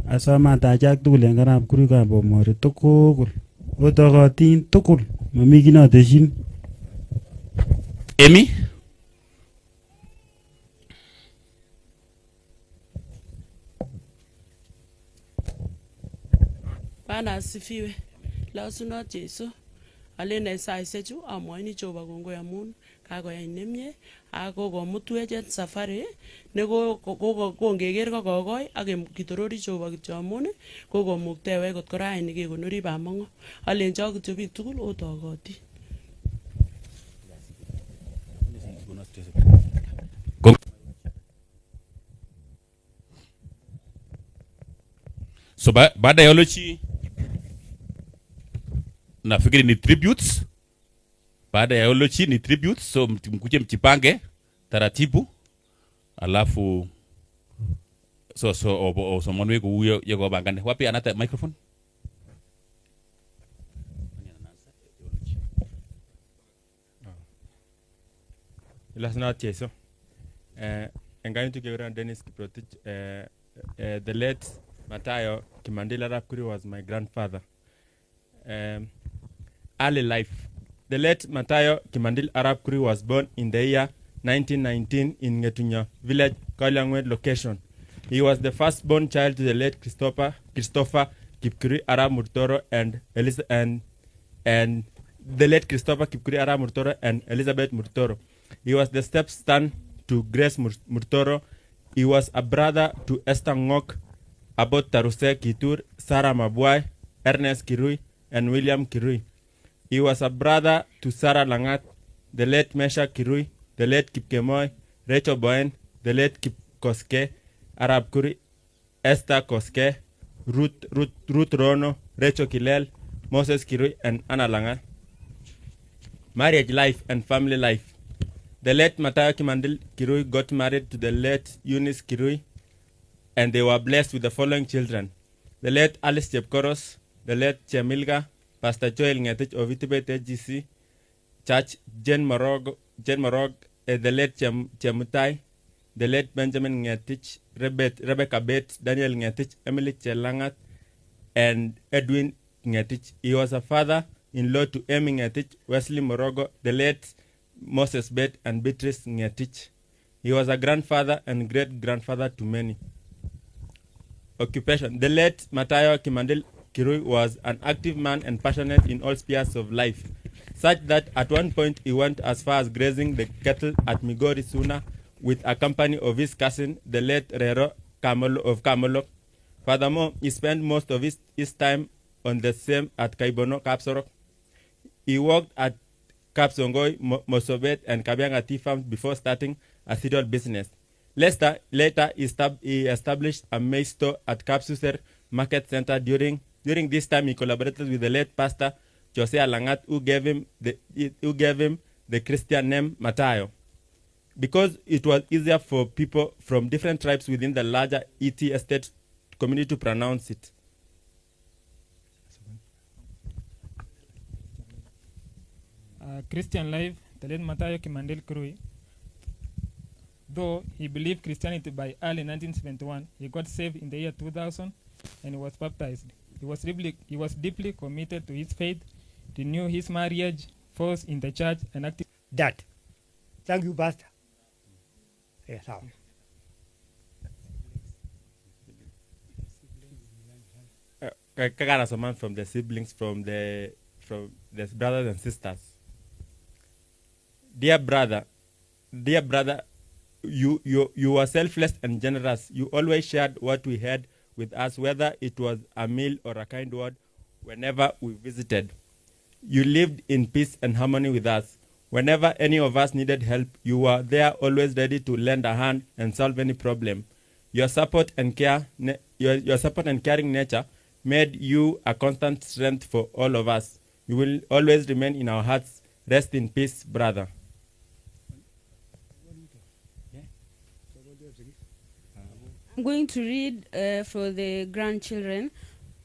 Asamantachak tugul en Arap Kurui Bomori tugul. Otokotin tugul. Mami kiy notesyin. Emi? Bwana asifiwe. Lasunot Jesu. Alene saisechu amwaini Jehova kongoi amun kakoyai nemie ako komutwech en safari neko kongeker kokokoi ak kitorori Jehova kityo amun kokomuktewech kot koraini kekonori Bamongo. Alenjo kityo biik tugul otokotin. So baada ya olochi nafikiri ni tributes. Baada ya olochi ni tributes, so mkuje mchipange taratibu. Alafu so mwanwe kuyo yego bangane. Wapi anata microphone? Lasunot Jesu. Engani tukegura Dennis Kiprotich. The late Matayo Kimandil Arap Kurui was my grandfather. Early life. The late Matayo Kimandil Arap Kurui was born in the year 1919 in Ngetunya village, Kalyangwed location. He was the firstborn child to the late Christopher Kipkurui Arap Murtoro and the late Christopher Kipkurui Arap Murtoro and Elizabeth Murtoro. He was the stepson to Grace Murtoro. He was a brother to Esther Ngok, Abot Taruse Kitur, Sarah Mabwai, Ernest Kirui, and William Kirui. He was a brother to Sarah Langat, the late Mesha Kirui, the late Kipkemoy, Rachel Boyen, the late Kip Koske, Arap Kurui, Esther Koske, Ruth Rono, Rachel Kilel, Moses Kirui, and Anna Langat. Marriage life and family life. The late Matayo Kimandil Kirui got married to the late Eunice Kirui, and they were blessed with the following children. The late Alice Chepkoros, the late Chemilga, Pastor Joel Ngetich of Itibet AGC Church, Jen Morog, the late Chemutai, the late Benjamin Ngetich, Rebecca Bates, Daniel Ngetich, Emily Chelangat, and Edwin Ngetich. He was a father-in-law to Amy Ngetich, Wesley Morogo, the late Moses Bet, and Beatrice Ngetich. He was a grandfather and great-grandfather to many. Occupation. The late Matayo Kimandil Kirui was an active man and passionate in all spheres of life, such that at one point he went as far as grazing the cattle at Migori Suna with a company of his cousin, the late Rero of Kamolo. Furthermore, he spent most of his time on the same at Kaibono, Kapsorok. He worked at Kapsongoi, Mosobet, and Kabianga tea farms before starting a cereal business. Later, he established a maize store at Kapsuser Market Center. During this time, he collaborated with the late pastor Jose Alangat, who gave him the Christian name Matayo, because it was easier for people from different tribes within the larger ET estate community to pronounce it. Christian life, the late Matayo Kimandil Kirui. Though he believed Christianity by early 1971, he got saved in the year 2000 and he was baptized. He was deeply committed to his faith, renewed his marriage, force in the church, and active. That. Thank you, Pastor. Yes, Kagara Soman from the siblings, from the brothers and sisters. Dear brother, you were selfless and generous. You always shared what we had with us, whether it was a meal or a kind word, whenever we visited. You lived in peace and harmony with us. Whenever any of us needed help, you were there, always ready to lend a hand and solve any problem. Your support and caring nature made you a constant strength for all of us. You will always remain in our hearts. Rest in peace, brother. I'm going to read for the grandchildren.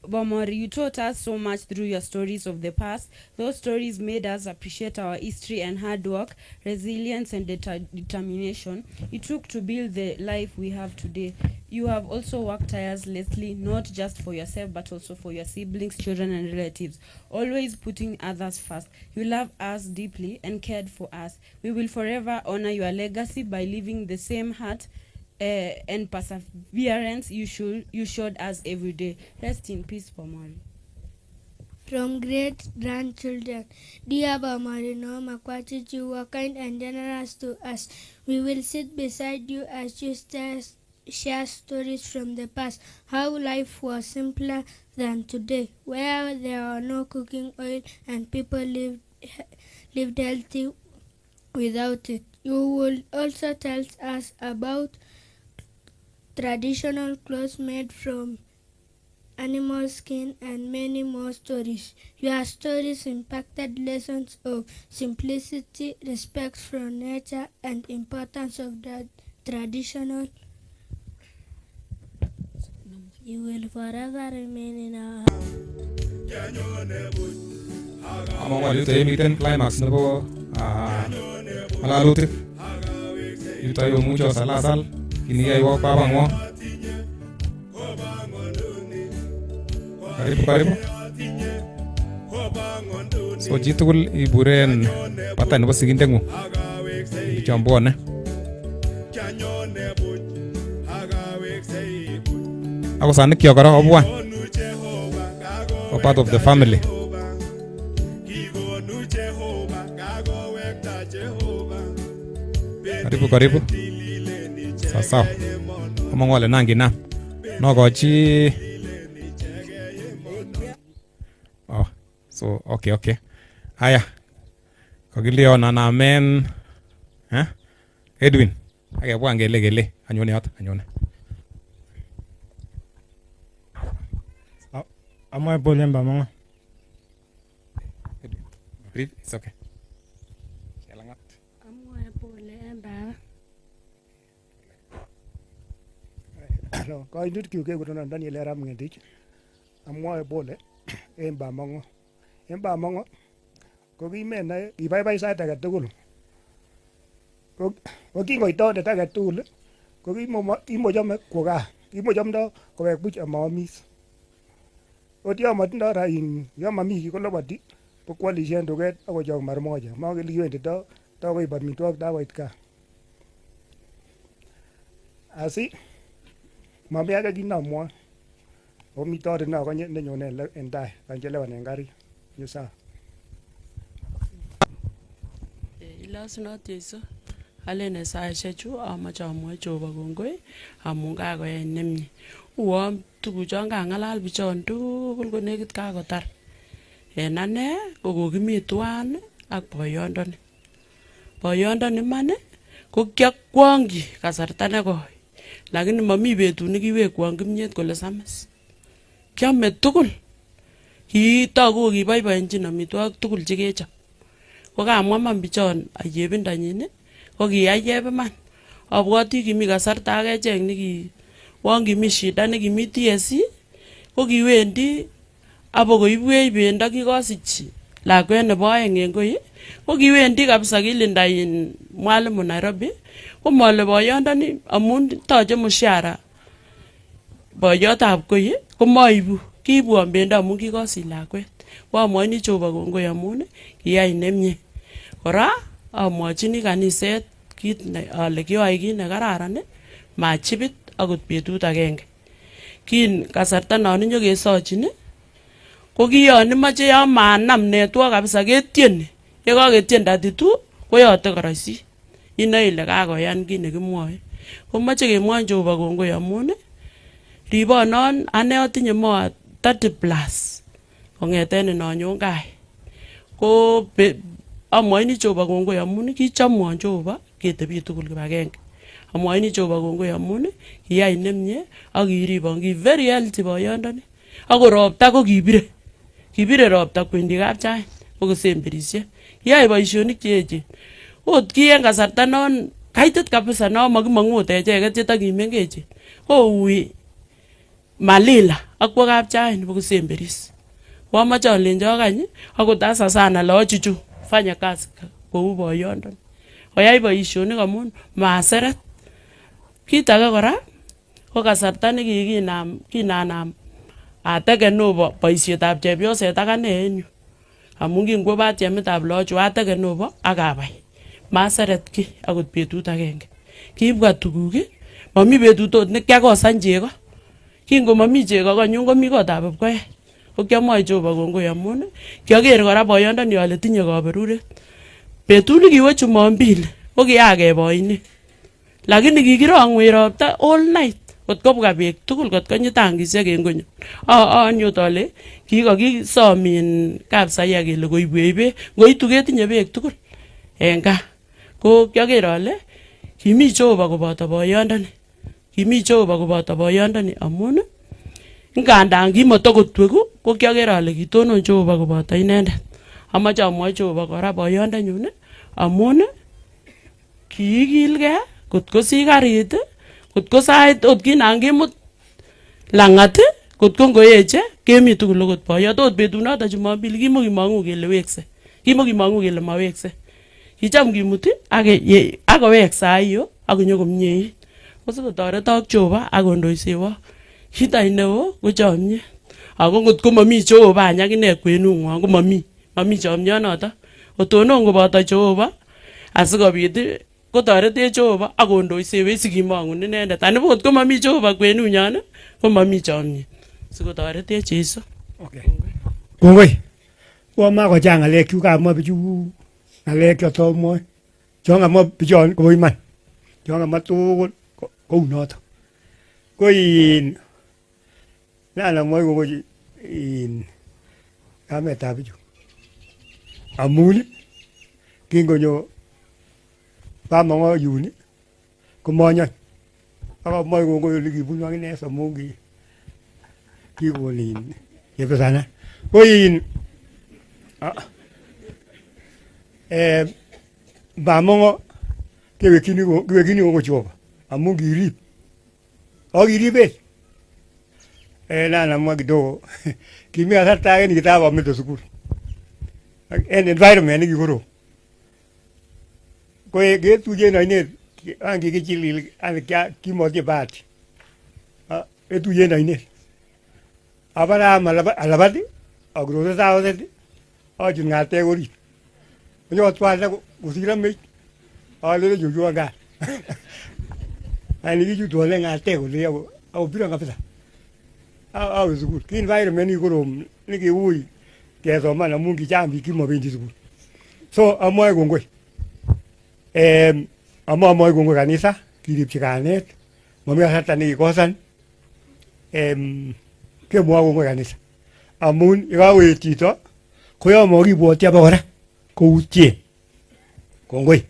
Bomori, you taught us so much through your stories of the past. Those stories made us appreciate our history and hard work, resilience and determination it took to build the life we have today. You have also worked tirelessly, not just for yourself, but also for your siblings, children, and relatives, always putting others first. You love us deeply and cared for us. We will forever honor your legacy by living the same heart and perseverance you showed us every day. Rest in peace, Bomori. From great grandchildren, dear Bomori Noah Makwachich, you were kind and generous to us. We will sit beside you as you share stories from the past, how life was simpler than today, where there were no cooking oil and people lived healthy without it. You will also tell us about traditional clothes made from animal skin and many more stories. Your stories impacted lessons of simplicity, respect for nature, and importance of the traditional. You will forever remain in our heart. Among all you miten climax nebo ngalalutik yuto mucho salasal kiniyai wak babangwo. Karibu. So chitugul iburen pata nebo sigindeng'ung chambone. Ako sanik kyok kora obwan. Part of the family. Karibu. Sawa. Among wale nangi na. Nogochi. Oh, so okay. Haya. Kagilio na namen. Edwin. Akebwan gele. Anyone yot, anyone. Amoy pole Bamongo. Breathe, it's okay. Amoy pole Baba. No, kainut kiuke kutoka Daniel Arap Ngetich. Amoy pole Bamongo. Bamongo ko kimena ibaibai sait age tugul. Ko kingoitondet age tugul ko kimochome kwo gaa. Kimochomdo kowek buch amamis. Ot yo matindo rain, yo mami ki koloboti, pokwolishen duket akochok mara moja. Makele kiwendito koib amitwogik dakoit gaa. Asi mami age kinamwoe. Omi toret no konye nenyone en tai, kanchelewan en karit. Yu sawa. Ilasunot Yesu. Alene saishechu amache amwoe Jehova kongoi amun kakoyai nemie. Uwon tuguchon kangalal bichon tugul ko nekit kakotar. En ane ko kokimi tuan ak boyondoni. Boyondoni man ko kyakwongyi kasarta nekoi. Lakini mami betut nekiwekwon kimnyet kole samis. Kiame tugul. Kitoku kiboiboenjin amitwogik tugul chekechob. Ko kamwa man bichon ayebindanyin ko kiyayeb iman. Abwoti kimi kasarta age cheng niki wangimi shida nekimi TSC ko kiwendi abokoibwech bendo kikosich lakwet nebo aeng en koi ko kiwendi kabisa kilinda in mwalimu Nairobi ko mole boyondoni amun toche mshahara boyotab koi ko maibu kiibwon bendo amun kikosich lakwet ko amwoini Jehova kongoi amun kiyai nemie. Kora amwochini kaniset kit ale kiyoe kit nekararan machibit akot betut agenge. Kin kasarta non nyokesochin ko kiyon imoche yon manam network kabisa ketieni. Ye kaketien 32 koyote koroisi. Inoe ile kakoyan kit nekimwoe. Komoche kemwoi Jehova kongoi amun ribonon ane atinye moa 30+ kong'eten inonyon gai. Ko amwoini Jehova kongoi amun kichomwon Jehova ketebi tugul kibagenge. Amwoini Jehova kongoi amun kiyai nemie ak kiribon ki very healthy boyondoni. Ako ropta ko kibire ropta kwendi kapchain ko kosemberishe. Kiyai boisionik cheechen. Ot ki en kasarta non kaitit kabisa no makimong'u echeket chetakimengechen. Koui Malila akwo kapchain bo kosemberis. Wamache alenjo kany akot asa sana loochuchu fanya kazi kou boyondoni. Oyai boisionik amun maseret. Kit age kora ko kasarta kinanam ateken over boisietab chepyoset ak ane en yu amun kingwo batiemetab loochu ateken over ak abai maseret ki akot betut agenge kiibwa tuguk mami betut ot nekiakosan chego kingo mami chego konyun komi kotab Kipkoech ko kiamwoe Jehova kongoi amun kiaker kora boyondoni ale tinye kaberuret betut nekiwe Jumapili ko kiyakeboinik lakini kikirongwech ropta all night kot kobwa beek tugul kot konyi tangisiek en konyo anyot ale kikakisomin Kapsaiya kele koibwech beek ngoitu ketinye beek tugul en gaa ko kiaker ale kimi Jehova koboto boyondoni amun ngandan kimatokotweku ko kiaker ale kitonon Jehova koboto inendet amache amwochi Jehova kora boyondonyun amun kiikilgei kot ko sikarit kot ko sait ot kinan kimut langat kot ko ngoeche kemi tugul okot boyot ot betunoto Jumapili kimokimong'u kele wekse kimokimong'u kele mawekse kicham kimuti akowek saa hiyo akonyo komyeit kosikotoretok Jehova akondoisewok kit any neo ko chomyet ako ngot ko mami Jehova any akine kwenung'wong ko mami chomyonoto otonon koboto Jehova asikobit kotoretech Jehova akondoisewech sikimong'un inendet anibo kot ko mami Jehova kwenunyon ko mami chomyet sikotoretech Jeiso. Kongoi. Wama ko chang ngalek chu kamwa bichu ngalek chotomwoe chon kamwa bichon ko iman chon kamwa tugul kounoto ko in nanamwoe kongoi in kametab bichu amun kingonyo Bamong'o yun komonyon akamwoe kongoi ole kibunu akine amun kikonin chepesana ko in Bamong'o kewekchini kongoi Jehova amun kirib akiribech nanamwa kidogo kimi kasarta age nikitakomete sukul en environment nekikorom ko ketuyen oinet kikichilil kimotinye bahati ketuyen oinet abara alabat akurose saoset achut ng'atek orit konyotwalda kosir amech alele chuchuan gaa ani kichutu ole ng'atek ole akobiron kabisa awe sukul ki environment nikikorom nikiui kesoman amun kichang biik kimobendi sukul so amwoe kongoi amwoe kongoi kanisa kiripchi kanet mami kasarta nekikosan kemwoe kongoi kanisa amun yekakoet chito koyomokibwotyi abakora koutien kongoi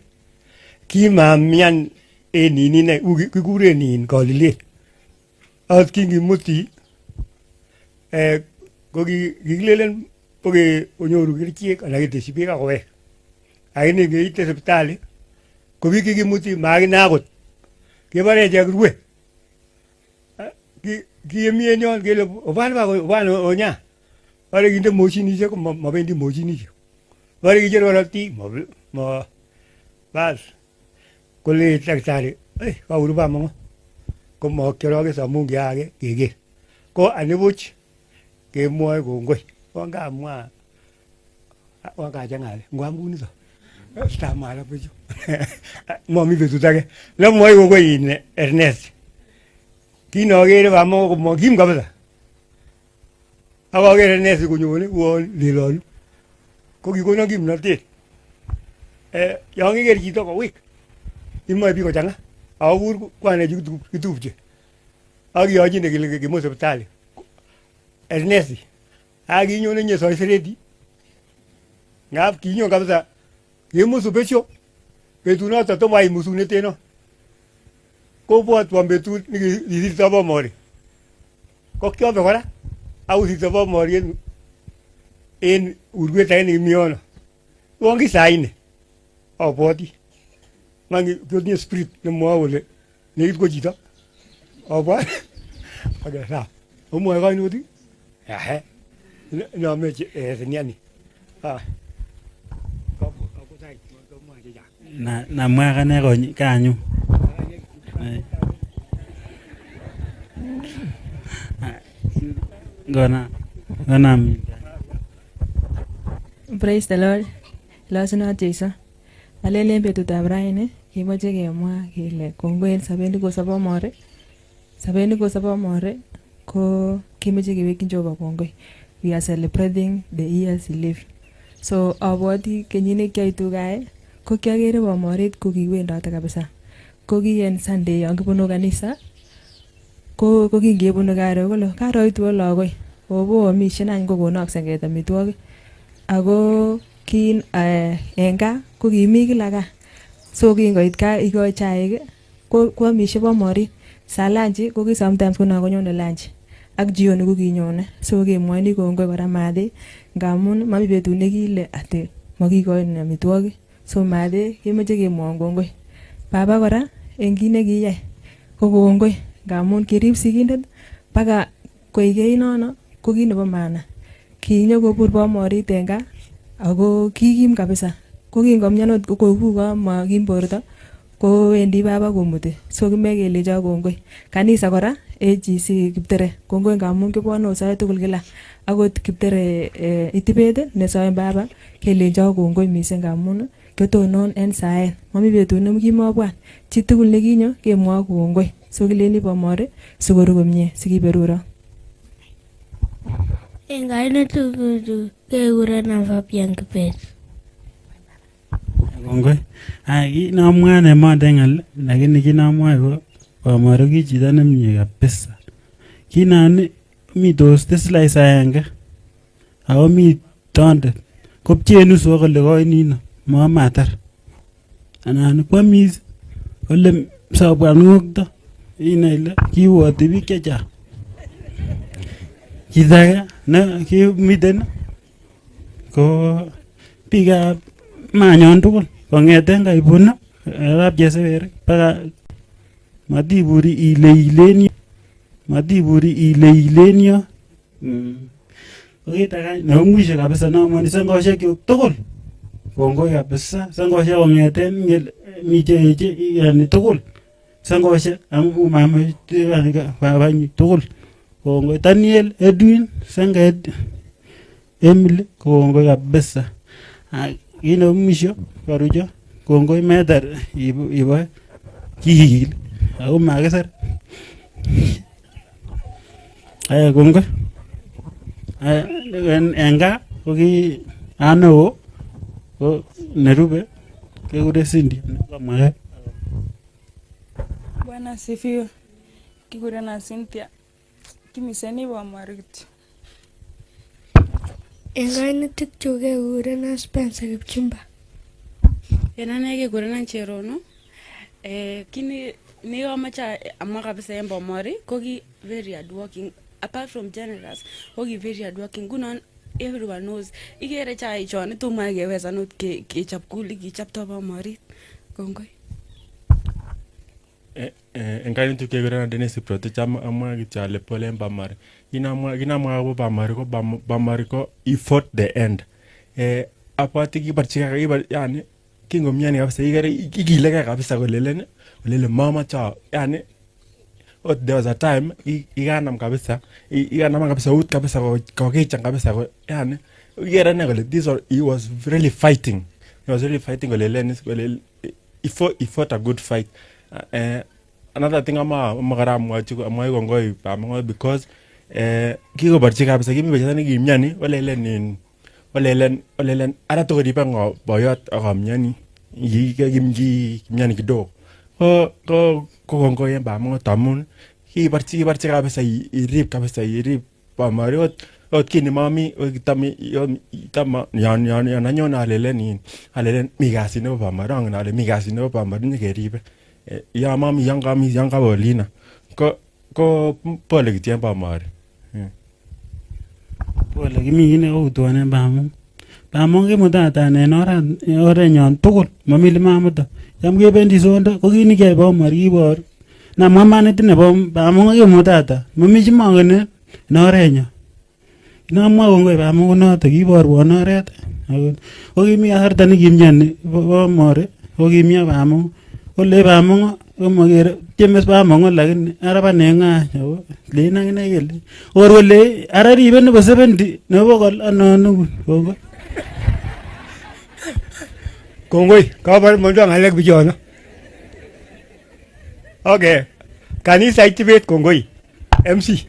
kimamian en nini kikuren in kolilet akot kingimuti ko kikilelen konyoru kerichek anan ketesyi beek akowek lakini keite sipitali ko biik kikimuti makine akot kebore echek rue kiyemi en yon kele obwan onya bore kinde moshinishek mabendi moshinishek bore kicher korotik bas kole daktari kauru Bamong'o ko mokiorokes amun kiake keker ko anibuch kemwoe kongoi kongamwa wakachang'ale ngwamkunito stamala bichu momi betut age nemwoe kongoi in Ernest kinokere Bamong'o komokim kabisa akaker Ernest konyone uon lelolu ko kikonon kimnotet yon keker chito kowik imoe biik kochang'a akur kwanechu kitupche akiyochine kele kimut sipitali Ernest akinyone nye soisereti ngap kinyon kabisa kemusu besho betunoto tomo ai musuneteno kobwotwon betut nikisirto Bomori ko kiobe kora akusirto Bomori en urwet age nekimi yono uon ki saa nne abwoti mangi kiotinye spirit nemwoe kole nekit ko chito abwat sawa omwoe kainutik inome siniani namwa akane kanyu Ganam. Praise the Lord. Losunot Jeiso. Alelen betutab raini kimoche kemwa kele kongoi en sobet nekosop More. Sobet nekosop More ko kimoche kewekyin Jehova kongoi. We are celebrating the years he lived. So abwoti kenyit nekiaitu gaa ko kiakere Bomoret ko kiwendote kabisa. Ko ki en Sunday yon kibunu kanisa ko kingebunu karo kole karoitu lagoi. Obo amishen any kokonok senget amitwogik. Ako kin en gaa ko kimi kila gaa. So kingoit gaa ikoi chaik ko amishe Bomoret. Sa lunch ko ki sometimes konan konyone lunch. Ak jioni ko kinyone. So kemwoni kongoi kora Mathe ngamun mami betut nekile ate makikoin amitwogik. So Mathe kemoche kemwon kongoi. Baba kora en kit nekiyai ko kongoi ngamun kirib sigindet baka koigei nono ko kit nebo maana. Kinyokobur Bomoret en gaa ako kikim kabisa. Ko kingomionot ko kokuko makim borto ko wendi baba komuti. So kimekelecho kongoi. Kanisa kora AGC Kiptere kongoi ngamun kibwone osoe tugul kila. Akot Kiptere itibet nesoe baba kelenjo kongoi mising ngamun kiotonon en saet. Mami betut nekimobwan. Chitugul nekinyo kemwoe kongoi. So kileni Bomoret sikoru komie sikiberuro. En kainetukuchu kekurenon Fabian Kibet. Kongoi. Kinamwa nemonde ng'al lakini kinamwa ko Bomoret ki chito nemie kabisa. Kinani mitos slice aenge ako mi tondet kopchee nusu kole koinino matar anan kwamis kole sobwan ng'okto inai ile kiwoti biik chechang. Kit age ne kimiten ko biikab manyon tugul kong'eten kaibunu arap Chesebere baka matiburi ilenyo. Ko kit age nebo mwisho kabisa namwoni sengoshekyuk tugul kongoi kabisa. Sengoshek kong'eten mi cheeche yani tugul sengoshek amu mama babanyi tugul kongoi. Daniel, Edwin, Senget, Emily kongoi kabisa. Kit nebo mwisho Karucho kongoi metar ibo kikil ako makisar. Kongoi. En gaa ko ki aneo ko nerube kekure Cindy kamwa. Bwana asifiwe. Kikurenan Cynthia. Kimiseni Bomoret kityo. En kainutikchuk kekurenon Spencer Kipchumba. En ane kekurenon Cherono. Kit nekomoche amwa kabisa en Bomoret ko ki very hardworking. Apart from generous, ko ki very hardworking. Ngunon everyone knows. Ikere chai chon tomo kewezan ot kechop kuli kichopto Bomoret. Kongoi. En kainutik kekurenon Dennis Kiprotich amwa kityo ale pole en Bomoret. Kinamwa akobo Bomoret ko Bomoret ko he fought the end. Abwati kibarchigei yani kingomiani kabisa ikere ikilegei kabisa kolelen mamacha yani ot there was a time ikanam kabisa ut kabisa kokichan kabisa yani ikere ne kole he was really fighting. He was really fighting kolelen he fought a good fight. Another thing amwae kongoi Bamongo because kikobarchi kabisa kimi betut nekimiani olelen ara tokoribe ngo boyot akamyani kimyani kidogo ko kongoi en Bamongo tamun kibarchi kabisa irib Bomoret ot kini mami tam yan anyon alelen mi kasit nebo Bomoret angen ale mi kasit nebo Bomoret nyekeribe ya mami yan kabolina ko pole kityo en Bomoret. Pole kimi kit nekoutuon en Bamongo kimutatan en orenyon tugul mami limamuto yam kebendi Sonda ko kit nekiyai Bomoret kiboru namwa manit nebo Bamongo kimutatan mami chimongen en orenyon. Namwa kongoi Bamongo noto kiborwon oret ko kimi kasarta nekimiani Bomoret ko kimia Bamongo kole Bamongo komakere tieme bamongo lakini ara baneng'any ako lein akine kele or kole ara ribe nebo 70 nebo bokol anonukun kongoi. Kongoi, kabar mondo ngalek bijono. Okay. Kanisa itibet kongoi. MC.